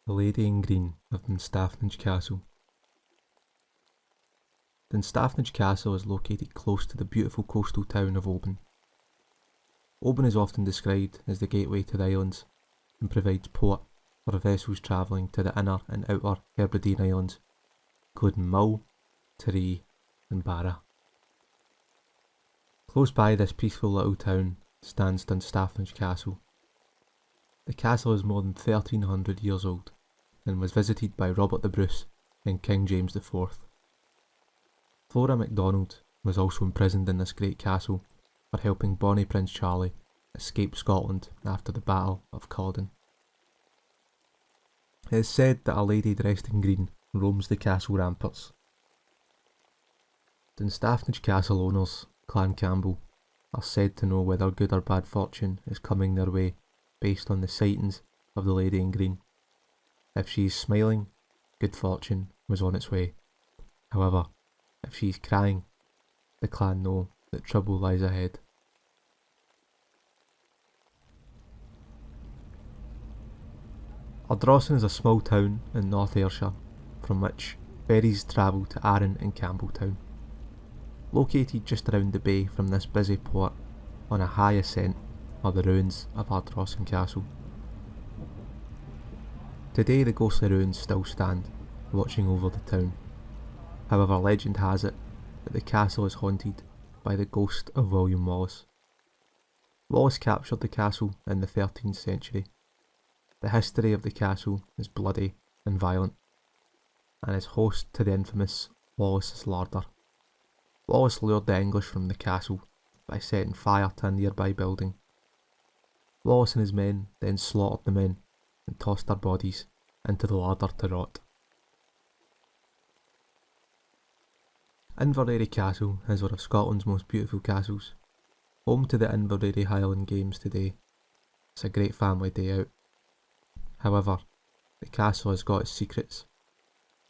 The Lady in Green of Dunstafnage Castle. Dunstafnage Castle is located close to the beautiful coastal town of Oban. Oban is often described as the gateway to the islands and provides port for vessels travelling to the inner and outer Hebridean islands, including Mull, Tiree and Barra. Close by this peaceful little town stands Dunstafnage Castle. The castle is more than 1300 years old and was visited by Robert the Bruce and King James IV. Flora MacDonald was also imprisoned in this great castle for helping Bonnie Prince Charlie escape Scotland after the Battle of Culloden. It is said that a lady dressed in green roams the castle ramparts. Dunstafnage Castle owners, Clan Campbell, are said to know whether good or bad fortune is coming their way based on the sightings of the Lady in Green. If she is smiling, good fortune was on its way. However, if she is crying, the clan know that trouble lies ahead. Ardrossan is a small town in North Ayrshire from which ferries travel to Arran and Campbelltown. Located just around the bay from this busy port on a high ascent are the ruins of Ardrossan Castle. Today the ghostly ruins still stand, watching over the town. However, legend has it that the castle is haunted by the ghost of William Wallace. Wallace captured the castle in the 13th century. The history of the castle is bloody and violent, and is host to the infamous Wallace's Larder. Wallace lured the English from the castle by setting fire to a nearby building. Wallace and his men then slaughtered the men and tossed their bodies into the larder to rot. Inverary Castle is one of Scotland's most beautiful castles, home to the Inverary Highland Games today. It's a great family day out. However, the castle has got its secrets.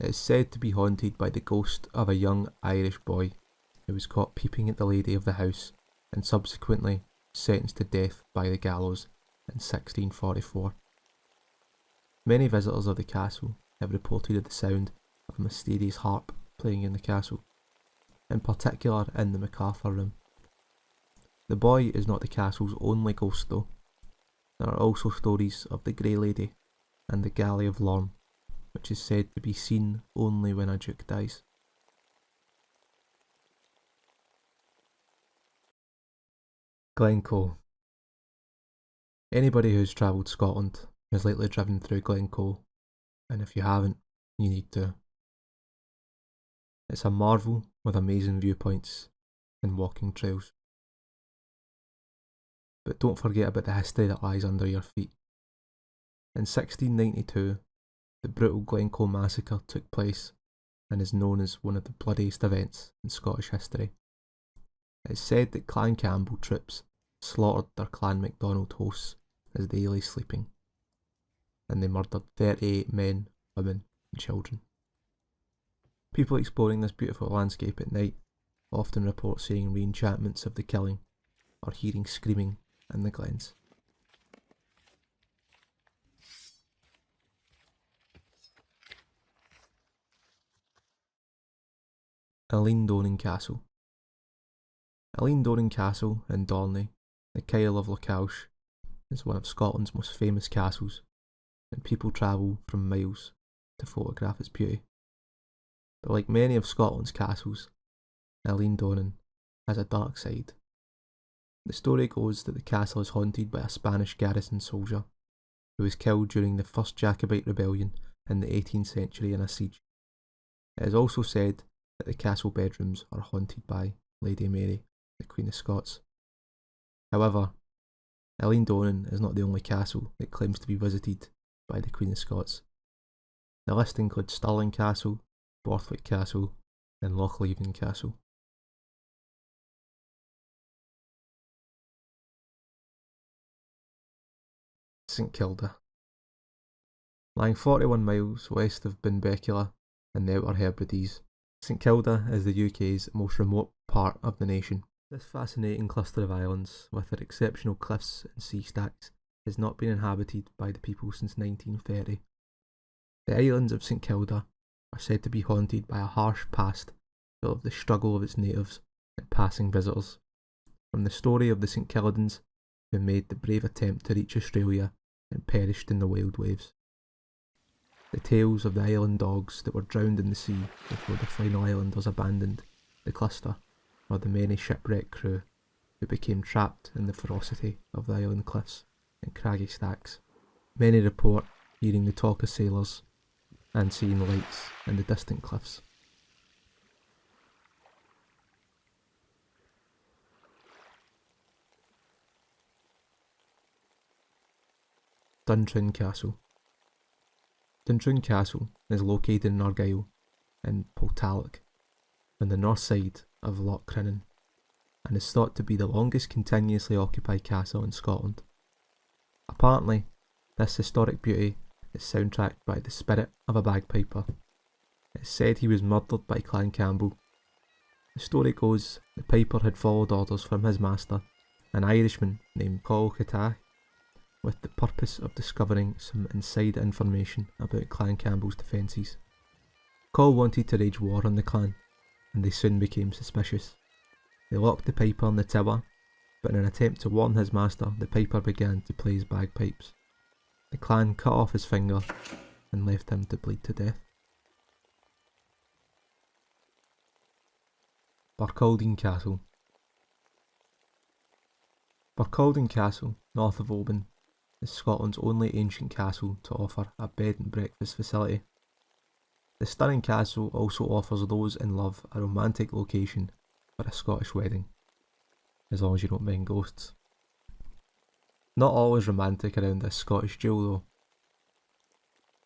It is said to be haunted by the ghost of a young Irish boy who was caught peeping at the lady of the house and subsequently sentenced to death by the gallows in 1644. Many visitors of the castle have reported the sound of a mysterious harp playing in the castle, in particular in the MacArthur room. The boy is not the castle's only ghost though. There are also stories of the Grey Lady and the Galley of Lorne, which is said to be seen only when a duke dies. Glencoe. Anybody who's travelled Scotland has likely driven through Glencoe, and if you haven't, you need to. It's a marvel with amazing viewpoints and walking trails. But don't forget about the history that lies under your feet. In 1692, the brutal Glencoe massacre took place and is known as one of the bloodiest events in Scottish history. It is said that Clan Campbell troops slaughtered their Clan MacDonald hosts as they lay sleeping, and they murdered 38 men, women and children. People exploring this beautiful landscape at night often report seeing re-enchantments of the killing or hearing screaming in the glens. Donan Castle. Donan Castle in Dorney, the Kyle of Lochalsh, is one of Scotland's most famous castles, and people travel from miles to photograph its beauty. But like many of Scotland's castles, Donan has a dark side. The story goes that the castle is haunted by a Spanish garrison soldier who was killed during the First Jacobite Rebellion in the 18th century in a siege. It is also said that the castle bedrooms are haunted by Lady Mary, the Queen of Scots. However, Donan is not the only castle that claims to be visited by the Queen of Scots. The list includes Stirling Castle, Borthwick Castle and Lochleven Castle. St Kilda. Lying 41 miles west of Benbecula in the Outer Hebrides, St Kilda is the UK's most remote part of the nation. This fascinating cluster of islands, with their exceptional cliffs and sea stacks, has not been inhabited by the people since 1930. The islands of St Kilda are said to be haunted by a harsh past full of the struggle of its natives and passing visitors. From the story of the St Kildans who made the brave attempt to reach Australia and perished in the wild waves. The tales of the island dogs that were drowned in the sea before the final islanders abandoned the cluster, or the many shipwrecked crew who became trapped in the ferocity of the island cliffs and craggy stacks. Many report hearing the talk of sailors and seeing lights in the distant cliffs. Duntrin Castle. Duntrin Castle is located in Argyll in Poltalloch on the north side of Loch Crinan, and is thought to be the longest continuously occupied castle in Scotland. Apparently, this historic beauty is soundtracked by the spirit of a bagpiper. It is said he was murdered by Clan Campbell. The story goes the piper had followed orders from his master, an Irishman named Col Catach, with the purpose of discovering some inside information about Clan Campbell's defences. Col wanted to wage war on the clan, and they soon became suspicious. They locked the piper in the tower, but in an attempt to warn his master, the piper began to play his bagpipes. The clan cut off his finger and left him to bleed to death. Barcaldine Castle. Barcaldine Castle, north of Oban, is Scotland's only ancient castle to offer a bed and breakfast facility. The stunning castle also offers those in love a romantic location for a Scottish wedding, as long as you don't mind ghosts. Not always romantic around this Scottish jewel though.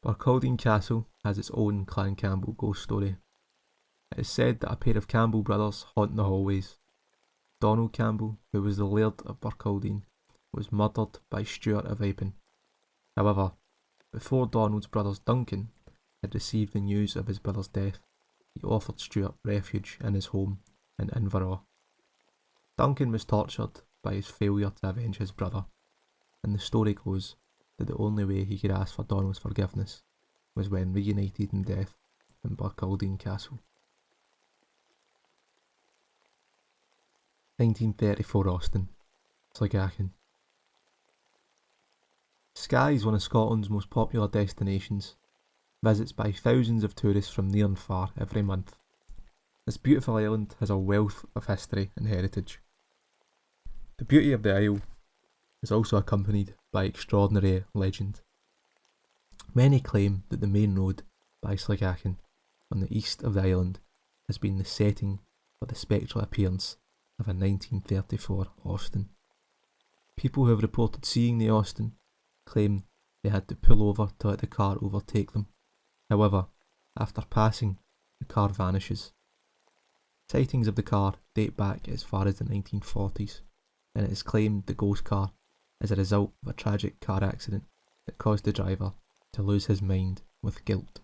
Barcaldine Castle has its own Clan Campbell ghost story. It is said that a pair of Campbell brothers haunt the hallways. Donald Campbell, who was the laird of Barcaldine, was murdered by Stuart of Appin. However, before Donald's brothers Duncan had received the news of his brother's death, he offered Stuart refuge in his home in Inverell. Duncan was tortured by his failure to avenge his brother, and the story goes that the only way he could ask for Donald's forgiveness was when reunited in death in Barcaldine Castle. 1934 Austin, Sligachen. Skye is one of Scotland's most popular destinations, visits by thousands of tourists from near and far every month. This beautiful island has a wealth of history and heritage. The beauty of the isle is also accompanied by extraordinary legend. Many claim that the main road by Sligachen on the east of the island has been the setting for the spectral appearance of a 1934 Austin. People who have reported seeing the Austin claim they had to pull over to let the car overtake them. However, after passing, the car vanishes. Sightings of the car date back as far as the 1940s, and it is claimed the ghost car is a result of a tragic car accident that caused the driver to lose his mind with guilt.